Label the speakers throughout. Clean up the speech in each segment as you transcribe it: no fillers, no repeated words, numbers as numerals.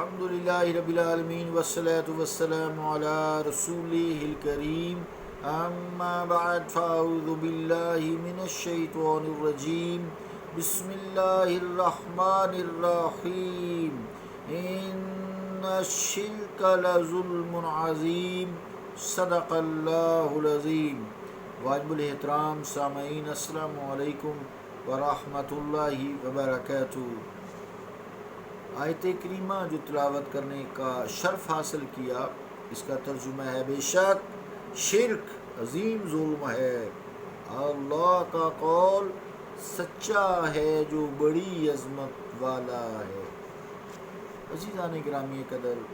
Speaker 1: الحمدللہ رب العالمین والصلاة والسلام علی رسولہ الکریم اما بعد فاعوذ باللہ من الشیطان الرجیم بسم اللہ الرحمن الرحیم ان الشرک لظلم عظیم صدق اللہ العظیم۔ واجب الاحترام سامعین، السلام علیکم ورحمۃ اللہ وبرکاتہ۔ آیت کریمہ جو تلاوت کرنے کا شرف حاصل کیا، اس کا ترجمہ ہے بے شک شرک عظیم ظلم ہے، اللہ کا قول سچا ہے جو بڑی عظمت والا ہے۔ عزیزان گرامی قدر،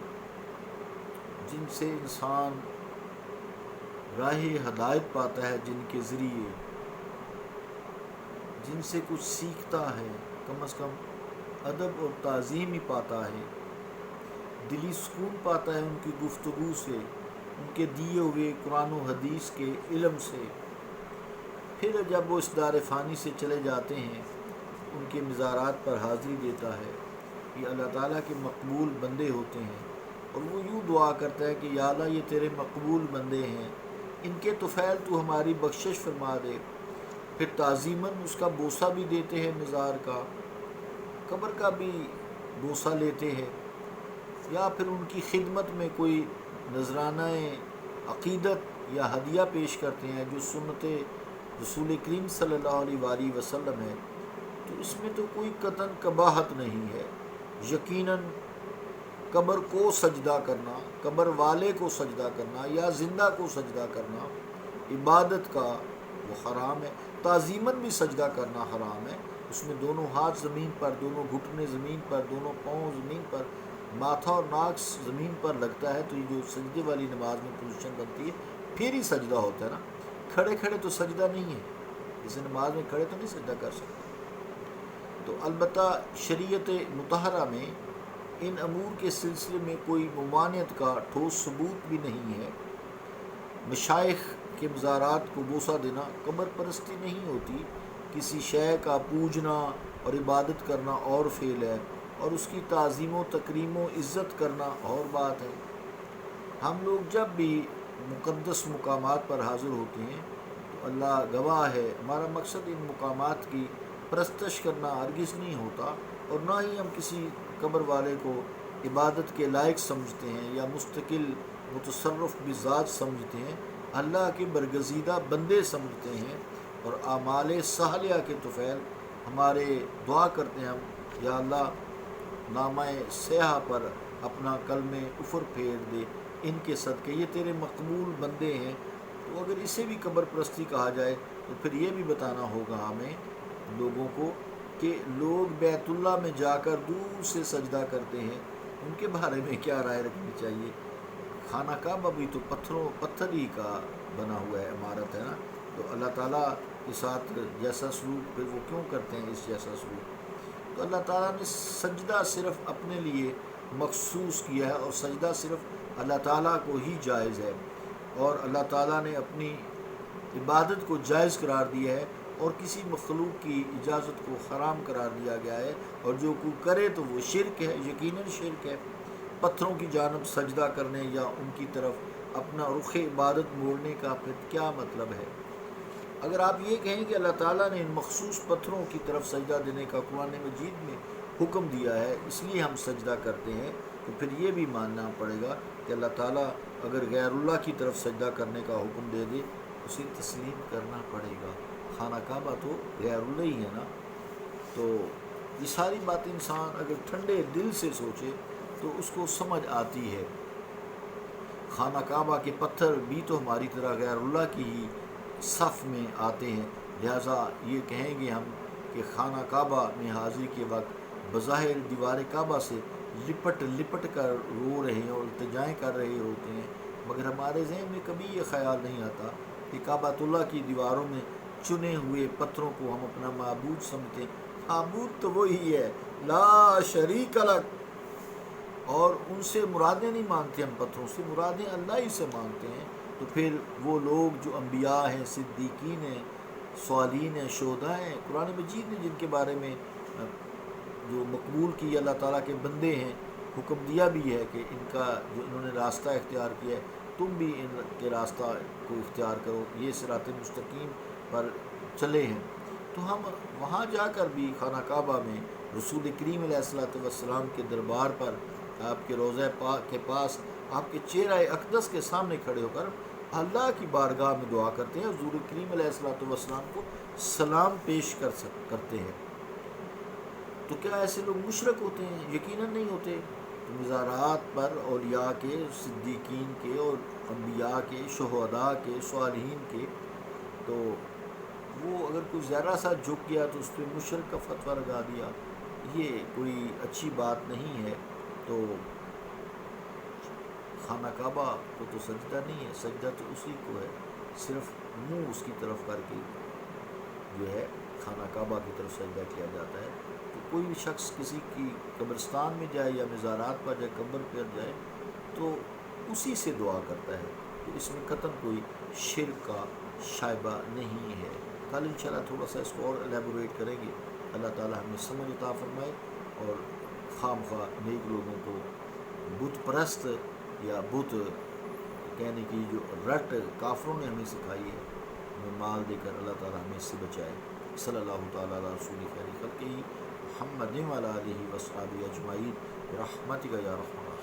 Speaker 1: جن سے انسان راہ ہدایت پاتا ہے، جن کے ذریعے جن سے کچھ سیکھتا ہے، کم از کم ادب اور تعظیم ہی پاتا ہے، دلی سکون پاتا ہے ان کی گفتگو سے، ان کے دیے ہوئے قرآن و حدیث کے علم سے۔ پھر جب وہ اس دار فانی سے چلے جاتے ہیں، ان کے مزارات پر حاضری دیتا ہے، یہ اللہ تعالیٰ کے مقبول بندے ہوتے ہیں، اور وہ یوں دعا کرتا ہے کہ یا اللہ یہ تیرے مقبول بندے ہیں، ان کے طفیل تو ہماری بخشش فرما دے۔ پھر تعظیماً اس کا بوسہ بھی دیتے ہیں، مزار کا، قبر کا بھی بوسہ لیتے ہیں، یا پھر ان کی خدمت میں کوئی نذرانہ عقیدت یا ہدیہ پیش کرتے ہیں جو سنت رسول کریم صلی اللہ علیہ وآلہ وسلم ہے۔ تو اس میں تو کوئی قطعاً قباحت نہیں ہے۔ یقیناً قبر کو سجدہ کرنا، قبر والے کو سجدہ کرنا یا زندہ کو سجدہ کرنا عبادت کا وہ حرام ہے۔ تعظیماً بھی سجدہ کرنا حرام ہے، اس میں دونوں ہاتھ زمین پر، دونوں گھٹنے زمین پر، دونوں پاؤں زمین پر، ماتھا اور ناک زمین پر لگتا ہے، تو یہ جو سجدے والی نماز میں پوزیشن بنتی ہے پھر ہی سجدہ ہوتا ہے نا، کھڑے کھڑے تو سجدہ نہیں ہے، جیسے نماز میں کھڑے تو نہیں سجدہ کر سکتے۔ تو البتہ شریعت مطہرہ میں ان امور کے سلسلے میں کوئی ممانعت کا ٹھوس ثبوت بھی نہیں ہے۔ مشائخ کے مزارات کو بوسہ دینا قبر پرستی نہیں ہوتی، کسی شے کا پوجنا اور عبادت کرنا اور فعل ہے، اور اس کی تعظیم و تکریم و عزت کرنا اور بات ہے۔ ہم لوگ جب بھی مقدس مقامات پر حاضر ہوتے ہیں تو اللہ گواہ ہے، ہمارا مقصد ان مقامات کی پرستش کرنا ہرگز نہیں ہوتا، اور نہ ہی ہم کسی قبر والے کو عبادت کے لائق سمجھتے ہیں یا مستقل متصرف بذات سمجھتے ہیں، اللہ کے برگزیدہ بندے سمجھتے ہیں، اور اعمال صالحہ کے طفیل ہمارے دعا کرتے ہیں ہم، یا اللہ نامہ سیاہ پر اپنا کلم کفر پھیر دے ان کے صدقے، یہ تیرے مقبول بندے ہیں۔ تو اگر اسے بھی قبر پرستی کہا جائے تو پھر یہ بھی بتانا ہوگا ہمیں لوگوں کو کہ لوگ بیت اللہ میں جا کر دور سے سجدہ کرتے ہیں، ان کے بارے میں کیا رائے رکھنی چاہیے۔ خانہ کعبہ بھی تو پتھر ہی کا بنا ہوا ہے، عمارت ہے نا، تو اللہ تعالیٰ کے ساتھ جیسا سلوک پھر وہ کیوں کرتے ہیں اس جیسا سلوک؟ تو اللہ تعالیٰ نے سجدہ صرف اپنے لیے مخصوص کیا ہے، اور سجدہ صرف اللہ تعالیٰ کو ہی جائز ہے، اور اللہ تعالیٰ نے اپنی عبادت کو جائز قرار دیا ہے، اور کسی مخلوق کی اجازت کو حرام قرار دیا گیا ہے، اور جو کوئی کرے تو وہ شرک ہے، یقیناً شرک ہے۔ پتھروں کی جانب سجدہ کرنے یا ان کی طرف اپنا رخ عبادت موڑنے کا پھر کیا مطلب ہے؟ اگر آپ یہ کہیں کہ اللہ تعالیٰ نے ان مخصوص پتھروں کی طرف سجدہ دینے کا قرآن مجید میں حکم دیا ہے، اس لیے ہم سجدہ کرتے ہیں، تو پھر یہ بھی ماننا پڑے گا کہ اللہ تعالیٰ اگر غیر اللہ کی طرف سجدہ کرنے کا حکم دے دے، اسے تسلیم کرنا پڑے گا۔ خانہ کعبہ تو غیر اللہ ہی ہے نا۔ تو یہ ساری باتیں انسان اگر ٹھنڈے دل سے سوچے تو اس کو سمجھ آتی ہے۔ خانہ کعبہ کے پتھر بھی تو ہماری طرح غیر اللہ کی ہی صف میں آتے ہیں، لہٰذا یہ کہیں گے ہم کہ خانہ کعبہ میں حاضری کے وقت بظاہر دیوار کعبہ سے لپٹ کر رو رہے ہیں اور التجائیں کر رہے ہوتے ہیں، مگر ہمارے ذہن میں کبھی یہ خیال نہیں آتا کہ کعبۃ اللہ کی دیواروں میں چنے ہوئے پتھروں کو ہم اپنا معبود سمجھتے ہیں۔ معبود تو وہی ہے، لا شریک لک، اور ان سے مرادیں نہیں مانگتے ہم، پتھروں سے مرادیں اللہ ہی سے مانگتے ہیں۔ تو پھر وہ لوگ جو انبیاء ہیں، صدیقین ہیں، صالحین ہیں، شہداء ہیں، قرآن مجید نے جن کے بارے میں جو مقبول کی اللہ تعالیٰ کے بندے ہیں، حکم دیا بھی ہے کہ ان کا جو انہوں نے راستہ اختیار کیا ہے تم بھی ان کے راستہ کو اختیار کرو، یہ صراط مستقیم پر چلے ہیں۔ تو ہم وہاں جا کر بھی خانہ کعبہ میں رسول کریم علیہ الصلوۃ والسلام کے دربار پر، آپ کے روضہ پاک کے پاس، آپ کے چہرہ اقدس کے سامنے کھڑے ہو کر اللہ کی بارگاہ میں دعا کرتے ہیں، حضور کریم علیہ الصلوۃ والسلام کو سلام پیش کرتے ہیں۔ تو کیا ایسے لوگ مشرک ہوتے ہیں؟ یقیناً نہیں ہوتے۔ مزارات پر اولیاء کے، صدیقین کے اور انبیاء کے، شہداء کے، صالحین کے، تو وہ اگر کوئی ذرا سا جھک گیا تو اس پہ مشرک کا فتویٰ لگا دیا، یہ کوئی اچھی بات نہیں ہے۔ تو خانہ کعبہ کو تو سجدہ نہیں ہے، سجدہ تو اسی کو ہے، صرف منہ اس کی طرف کر کے جو ہے خانہ کعبہ کی طرف سجدہ کیا جاتا ہے۔ تو کوئی بھی شخص کسی کی قبرستان میں جائے یا مزارات پر جائے، قبر پر جائے، تو اسی سے دعا کرتا ہے، تو اس میں قطعاً کوئی شرک کا شائبہ نہیں ہے۔ کل انشاءاللہ تھوڑا سا اس کو اور ایلیبوریٹ کریں گے۔ اللہ تعالیٰ ہمیں سمجھ عطا فرمائے اور خام خواہ نیک لوگوں کو بت پرست یا بت کہنے کی جو رٹ کافروں نے ہمیں سکھائی ہے، ہمیں مال دے کر اللہ تعالیٰ ہمیں اس سے بچائے۔ صلی اللہ تعالیٰ علی رسول خیر خلقہ محمد وعلی آلہ وصحبہ اجمعین برحمتک یا رحمن۔